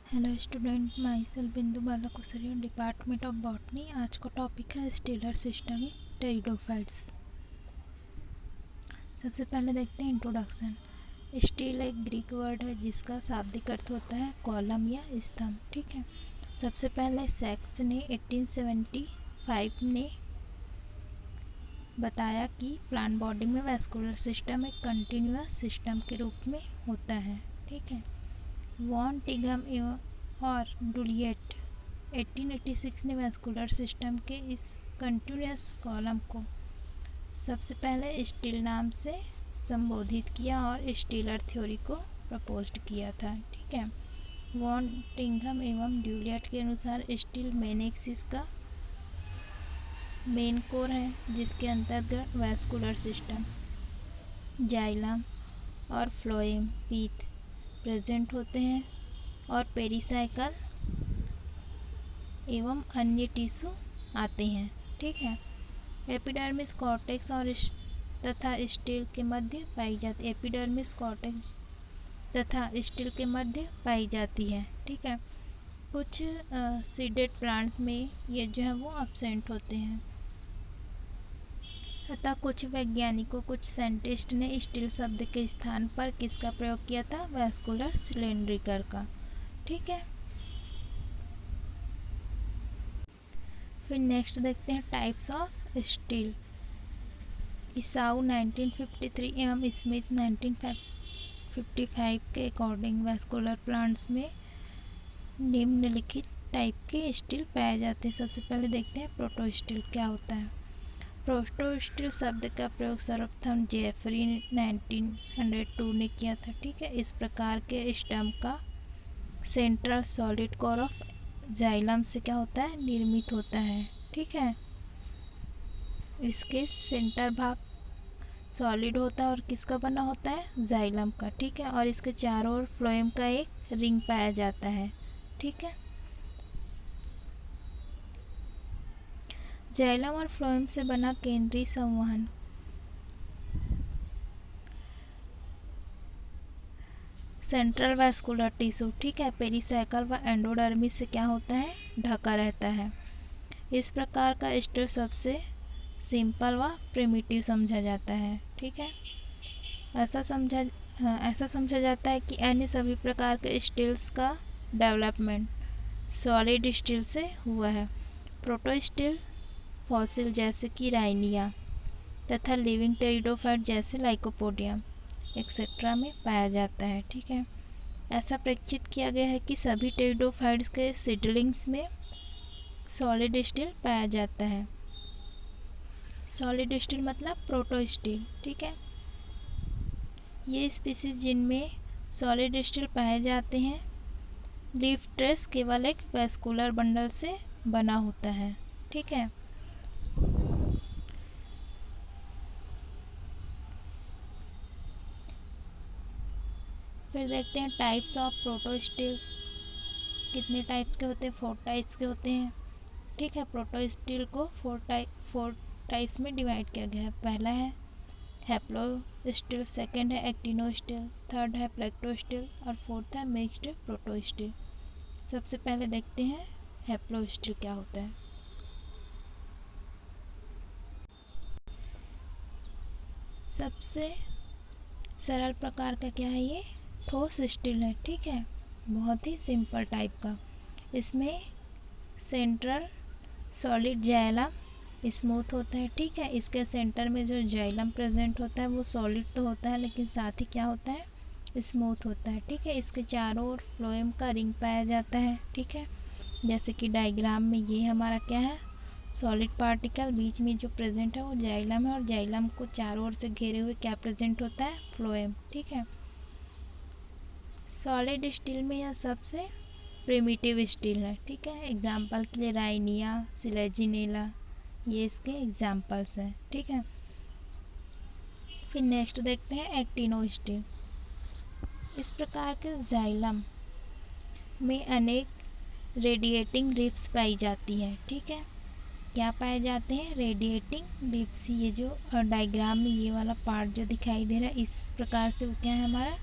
Hello student, my self बिंदु बाला कुसरी, department of botany. आज का टॉपिक है स्टेलर सिस्टम इन टेरिडोफाइट्स। सबसे पहले देखते हैं इंट्रोडक्शन। स्टील एक ग्रीक वर्ड है जिसका शाब्दिक अर्थ होता है कॉलम या स्तंभ। ठीक है। सबसे पहले सैक्स ने 1875 ने बताया कि प्लांट बॉडी में वैस्कुलर सिस्टम एक कंटिन्यूअस सिस्टम के रूप में होता है। ठीक है। वॉन टिगम और डुलिएट 1886 ने वैस्कुलर सिस्टम के इस कंटिन्यूअस कॉलम को सबसे पहले स्टील नाम से संबोधित किया और स्टीलर थ्योरी को प्रपोज्ड किया था। ठीक है। वॉन टिंघम एवं ड्यूलिएट के अनुसार स्टील मेन एक्सिस का मेन कोर है जिसके अंतर्गत वैस्कुलर सिस्टम, जाइलम और फ्लोएम पीथ प्रेजेंट होते हैं और पेरिसाइकल एवं अन्य टिश्यू आते हैं। ठीक है। एपिडर्मिस कॉर्टेक्स और तथा स्टील के मध्य पाई जाती एपिडर्मिस कॉर्टेक्स तथा स्टील के मध्य पाई जाती है। ठीक है। कुछ सीडेड प्लांट्स में ये जो है वो एब्सेंट होते हैं। अतः कुछ वैज्ञानिकों, कुछ साइंटिस्ट ने स्टील शब्द के स्थान पर किसका प्रयोग किया था? वैस्कुलर सिलेंड्रिकल का। ठीक है। फिर नेक्स्ट देखते हैं टाइप्स ऑफ स्टील। इसाऊ 1953 एवं स्मिथ 1955 के अकॉर्डिंग वैस्कुलर प्लांट्स में निम्नलिखित टाइप के स्टील पाए जाते हैं। सबसे पहले देखते हैं प्रोटो स्टील क्या होता है। प्रोटो स्टील शब्द का प्रयोग सर्वप्रथम जेफरी 1902 ने किया था। ठीक है। इस प्रकार के स्टम्प का central solid core of xylem से क्या होता है? निर्मित होता है। ठीक है। इसके सेंटर भाग सॉलिड होता है और किसका बना होता है? जाइलम का। ठीक है। और इसके चारों ओर फ्लोएम का एक रिंग पाया जाता है। ठीक है। जाइलम और फ्लोएम से बना केंद्रीय संवहन सेंट्रल वैस्कुलर टिश्यू, ठीक है, पेरिसाइकल व एंडोडर्मिस से क्या होता है? ढका रहता है। इस प्रकार का स्टील सबसे सिंपल व प्रिमिटिव समझा जाता है। ठीक है। ऐसा समझा जाता है कि अन्य सभी प्रकार के स्टील्स का डेवलपमेंट सॉलिड स्टील से हुआ है। प्रोटो स्टील फॉसिल जैसे कि राइनिया तथा लिविंग टेरिडोफाइट जैसे लाइकोपोडियम एक्सेट्रा में पाया जाता है। ठीक है। ऐसा प्रेक्षित किया गया है कि सभी टेरिडोफाइट्स के सीडलिंग्स में सॉलिड स्टील पाया जाता है। सॉलिड स्टील मतलब प्रोटो स्टील। ठीक है। ये स्पीसीज जिनमें सॉलिड स्टील पाए जाते हैं, लीफ ट्रेस केवल एक वैस्कुलर बंडल से बना होता है। ठीक है। फिर देखते हैं टाइप्स ऑफ प्रोटो स्टील कितने टाइप्स के होते हैं? 4 टाइप्स के होते हैं। ठीक है। प्रोटो स्टील को 4 टाइप्स में डिवाइड किया गया है। पहला है हैप्लो स्टील, सेकेंड है एक्टिनो स्टील, थर्ड है प्लेक्टो स्टील और फोर्थ है मिक्स्ड प्रोटो स्टील। सबसे पहले देखते हैं हैप्लो स्टील क्या होता है। सबसे सरल प्रकार का क्या है? ये ठोस स्टील है। ठीक है। बहुत ही सिंपल टाइप का। इसमें सेंट्रल सॉलिड जाइलम स्मूथ होता है। ठीक है। इसके सेंटर में जो जाइलम प्रेजेंट होता है वो सॉलिड तो होता है लेकिन साथ ही क्या होता है? स्मूथ होता है। ठीक है। इसके चारों ओर फ्लोएम का रिंग पाया जाता है। ठीक है। जैसे कि डायग्राम में ये हमारा क्या है? सॉलिड पार्टिकल, बीच में जो प्रेजेंट है वो जाइलम है और जाइलम को चारों ओर से घेरे हुए क्या प्रेजेंट होता है? फ्लोएम। ठीक है। सॉलिड स्टील में यह सबसे प्रिमिटिव स्टील है। ठीक है। एग्जाम्पल के लिए राइनिया, सिलेजिनेला, ये इसके एग्जाम्पल्स हैं। ठीक है। फिर नेक्स्ट देखते हैं एक्टिनो स्टील। इस प्रकार के जाइलम में अनेक रेडिएटिंग रिप्स पाई जाती है। ठीक है। क्या पाए जाते हैं? Radiating ribs. ये जो डायग्राम में ये वाला पार्ट जो दिखाई दे रहा है इस प्रकार से वो क्या है? हमारा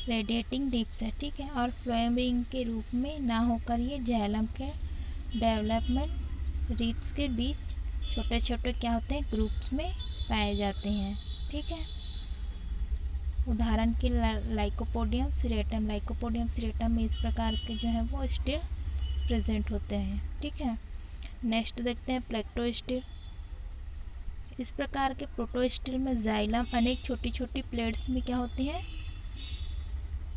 रेडिएटिंग डिप से, ठीक है, और फ्लोएम रिंग के रूप में ना होकर ये जाइलम के डेवलपमेंट रिब्स के बीच छोटे छोटे क्या होते हैं, ग्रुप्स में पाए जाते हैं, ठीक है। उदाहरण के लाइकोपोडियम सिरेटम, लाइकोपोडियम सिरेटम में इस प्रकार के जो है वो स्टिल प्रेजेंट होते हैं, ठीक है। नेक्स्ट देखते हैं प्लेक्टोस्टिल। इस प्रकार के प्रोटोस्टिल में जाइलम अनेक छोटी छोटी प्लेट्स में क्या होती है,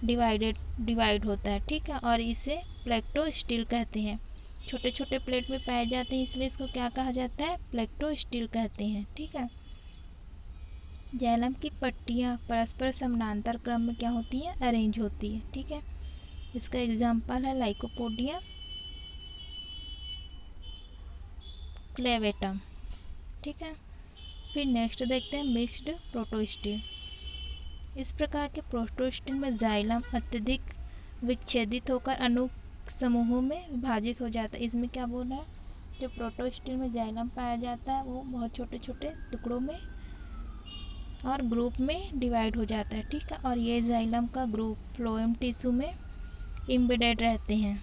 डिवाइड होता है, ठीक है, और इसे प्लेक्टोस्टिल कहते हैं। छोटे छोटे प्लेट में पाए जाते हैं, इसलिए इसको क्या कहा जाता है, प्लेक्टोस्टिल कहते हैं, ठीक है। जाइलम की पट्टियाँ परस्पर समानांतर क्रम में क्या होती हैं, अरेंज होती है, ठीक है। इसका एग्जाम्पल है लाइकोपोडियम क्लेवेटम, ठीक है। फिर नेक्स्ट देखते हैं मिक्स्ड प्रोटोस्टिल। इस प्रकार के प्रोटोस्टिल में जाइलम अत्यधिक विच्छेदित होकर अणु समूहों में विभाजित हो जाता है। इसमें क्या बोल रहा है, जो प्रोटोस्टिल में जाइलम पाया जाता है वो बहुत छोटे छोटे टुकड़ों में और ग्रुप में डिवाइड हो जाता है, ठीक है, और ये जाइलम का ग्रुप फ्लोएम टिश्यू में एम्बेडेड रहते हैं,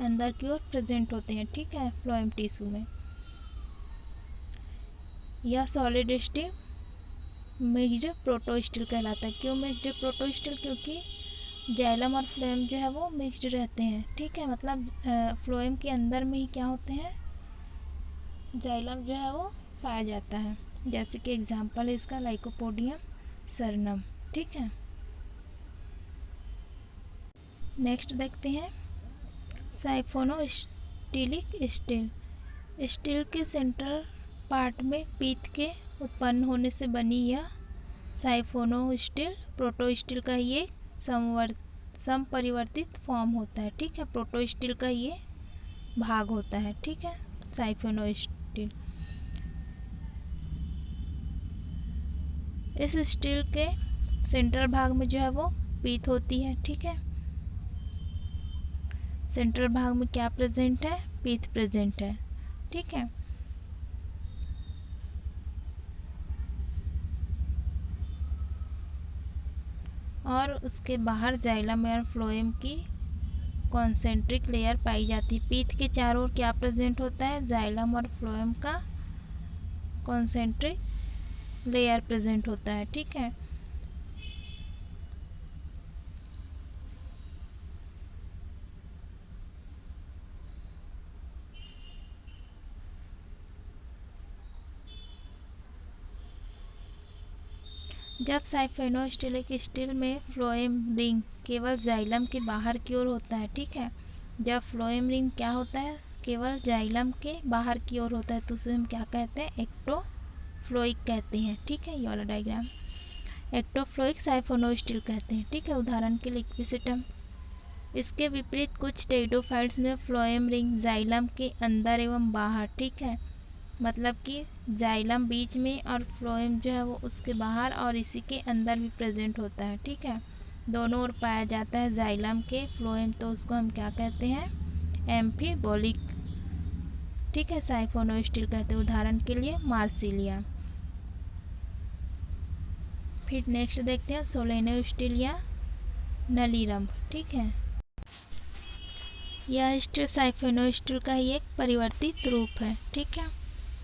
अंदर की ओर प्रेजेंट होते हैं, ठीक है, फ्लोएम टिश्यू में। यह सॉलिड स्टिल मिक्स्ड प्रोटोस्टिल कहलाता है। क्यों मिक्स्ड प्रोटोस्टिल, क्योंकि जाइलम और फ्लोएम जो है वो मिक्स्ड रहते हैं, ठीक है, मतलब फ्लोएम के अंदर में ही क्या होते हैं, जाइलम जो है वो पाया जाता है। जैसे कि एग्जांपल है इसका लाइकोपोडियम सरनम, ठीक है। नेक्स्ट देखते हैं साइफोनोस्टिलिक स्टिल। स्टिल के सेंट्रल पार्ट में पीत के उत्पन्न होने से बनी यह साइफोनोस्टिल प्रोटोस्टिल का ये समपरिवर्तित फॉर्म होता है, ठीक है, प्रोटोस्टिल का ये भाग होता है, ठीक है, साइफोनोस्टिल। इस स्टिल के सेंट्रल भाग में जो है वो पीत होती है, ठीक है। सेंट्रल भाग में क्या प्रेजेंट है, पीत प्रेजेंट है, ठीक है। और उसके बाहर जाइलम और फ्लोएम की कॉन्सेंट्रिक लेयर पाई जाती है। पीत के चारों ओर क्या प्रेजेंट होता है, जाइलम और फ्लोएम का कॉन्सेंट्रिक लेयर प्रेजेंट होता है, ठीक है। जब साइफोनोस्टिलिक स्टिल में फ्लोएम रिंग केवल जाइलम के बाहर की ओर होता है, ठीक है, जब फ्लोएम रिंग क्या होता है, केवल जाइलम के बाहर की ओर होता है, तो उसे हम क्या कहते हैं, एक्टोफ्लोइक कहते हैं, ठीक है। ये वाला डायग्राम एक्टोफ्लोइक साइफोनोस्टिल कहते हैं, ठीक है। उदाहरण के लिए इक्विसिटम। इसके विपरीत कुछ टेरिडोफाइट्स में फ्लोएम रिंग जाइलम के अंदर एवं बाहर, ठीक है, मतलब कि जाइलम बीच में और फ्लोएम जो है वो उसके बाहर और इसी के अंदर भी प्रेजेंट होता है, ठीक है, दोनों ओर पाया जाता है जाइलम के फ्लोएम, तो उसको हम क्या कहते हैं, एम्फीबोलिक, ठीक है, साइफोनोस्टिल कहते हैं। उदाहरण के लिए मार्सिलिया। फिर नेक्स्ट देखते हैं सोलेनोस्टिल या नलीरंभ, ठीक है। यह स्टिल साइफोनोस्टिल का ही एक परिवर्तित रूप है, ठीक है।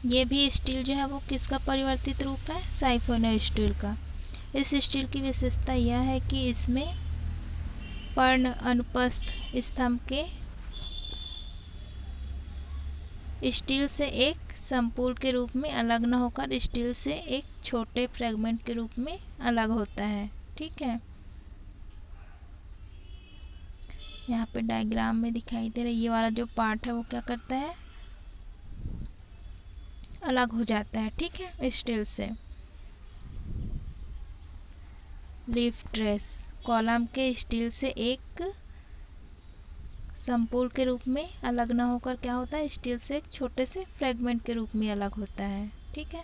ये भी स्टील जो है वो किसका परिवर्तित रूप है, साइफोनोस्टिल का। इस स्टील की विशेषता यह है कि इसमें पर्ण अनुपस्थ स्तंभ के स्टील से एक संपूल के रूप में अलग न होकर स्टील से एक छोटे फ्रेगमेंट के रूप में अलग होता है, ठीक है। यहाँ पे डायग्राम में दिखाई दे रहा है, ये वाला जो पार्ट है वो क्या करता है, अलग हो जाता है, ठीक है, स्टील से। लीफ ट्रेस कॉलम के स्टील से एक संपूल के रूप में अलग ना होकर क्या होता है, स्टील से एक छोटे से फ्रेगमेंट के रूप में अलग होता है, ठीक है,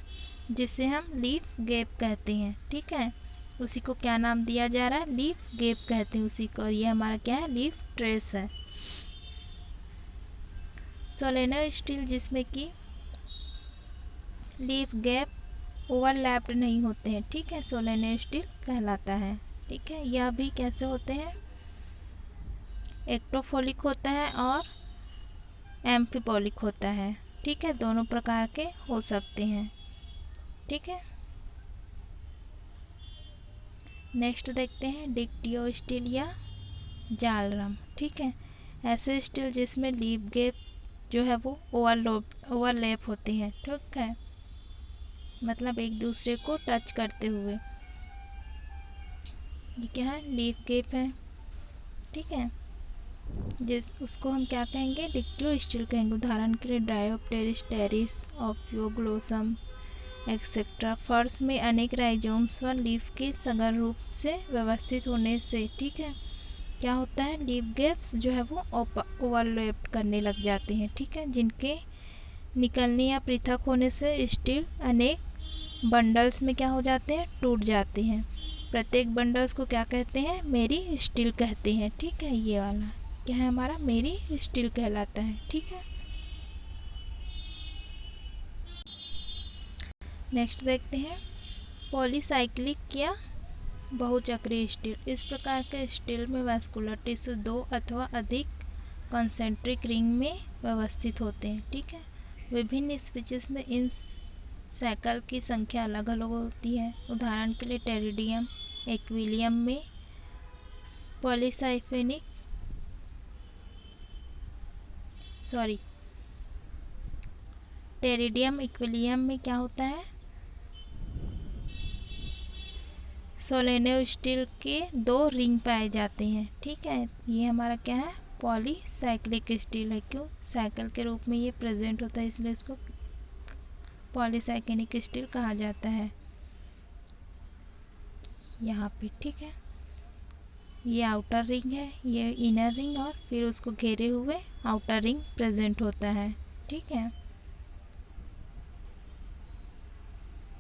जिसे हम लीफ गैप कहते हैं, ठीक है। उसी को क्या नाम दिया जा रहा है, लीफ गैप कहते हैं उसी को, और ये हमारा क्या है, लीफ ट्रेस है। सोलेनोस्टिल जिसमें कि लीफ गैप ओवरलैप्ड नहीं होते हैं, ठीक है, सोलेनोस्टिल कहलाता है, ठीक है। यह भी कैसे होते हैं, एक्टोफोलिक होता है और एम्फीपोलिक होता है। ठीक है, दोनों प्रकार के हो सकते हैं। ठीक है, नेक्स्ट देखते हैं डिक्टियो स्टील या जालरम। ठीक है, ऐसे स्टील जिसमें लीफ गैप जो है वो ओवरलैप होती है। ठीक है, मतलब एक दूसरे को टच करते हुए। ये क्या है, लीफ गैप है। ठीक है, उसको हम क्या कहेंगे, डिक्टियो स्टील कहेंगे। उदाहरण के लिए डायोप्टेरिस टेरिस, ऑफियोग्लोसम एक्सेट्रा। फर्श में अनेक राइजोम्स व लीफ के सघन रूप से व्यवस्थित होने से, ठीक है, क्या होता है, लीफ गैप्स जो है वो ओवरलैप करने लग जाते हैं। ठीक है, जिनके निकलने या पृथक होने से स्टील अनेक बंडल्स में क्या हो जाते हैं, टूट जाते हैं। प्रत्येक बंडल्स को क्या कहते हैं, मेरी स्टील कहते हैं। ठीक है, ये वाला क्या है हमारा, मेरी स्टील कहलाता है। ठीक है, नेक्स्ट देखते हैं पॉलीसाइक्लिक या बहुचक्रीय स्टील। इस प्रकार के स्टील में वास्कुलर टिश्यू दो अथवा अधिक कॉन्सेंट्रिक रिंग में व्यवस्थित होते हैं। ठीक है, विभिन्न स्पीशीज में इन साइकिल की संख्या अलग अलग होती है। उदाहरण के लिए टेरिडियम एक्विलियम में पॉलीसाइफेनिक टेरिडियम एक्विलियम में क्या होता है, सोलेनोइड स्टील के दो रिंग पाए जाते हैं। ठीक है, ये हमारा क्या है, पॉलीसाइक्लिक स्टील है। क्यों, साइकिल के रूप में ये प्रेजेंट होता है, इसलिए इसको पॉलीसाइक्लिक स्टील कहा जाता है यहाँ पे। ठीक है, ये आउटर रिंग है, ये इनर रिंग, और फिर उसको घेरे हुए आउटर रिंग प्रेजेंट होता है। ठीक है,